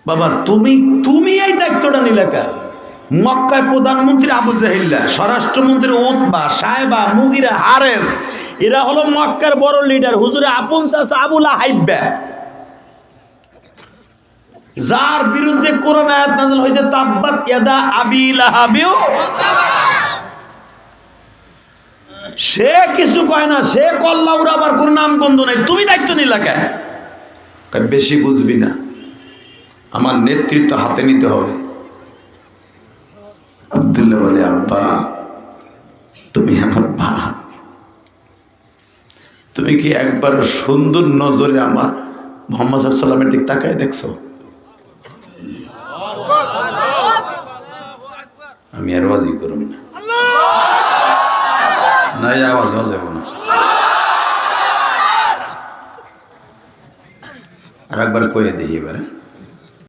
বাবা তুমি তুমি এই দায়িত্বটা নিলে কেন? মক্কায় প্রধানমন্ত্রী আবু জাহিল্লা, স্বরাষ্ট্রমন্ত্রী উতবা, সাহেবা, মুগিরা, হারেস, এরা হলো মক্কার বড় লিডার। হুজুরে আপন চাচা আবু লাহাব, যার বিরুদ্ধে কোরআন আয়াত নাযিল হয়েছে তাব্বাত ইয়াদা আবি লাহাবিও। সে কিছু কয় না, সে কল্লা উড়াবার কোন নাম গন্ধ নাই। তুমি দায়িত্ব নিলা কেন? বেশি বুঝবি না, আমার নেতৃত্ব হাতে নিতে হবে। আব্দুল্লাহ বলে, আব্বা তুমি আমার বাপ, তুমি কি একবার সুন্দর নজরে আমার মুহাম্মদ সাল্লাল্লাহু আলাইহি ওয়াসাল্লামের দিক তাকায় দেখছো? আমি আর ওয়াজি করব না, না আওয়াজ যাব না। আর একবার কয়ে দিই এবারে।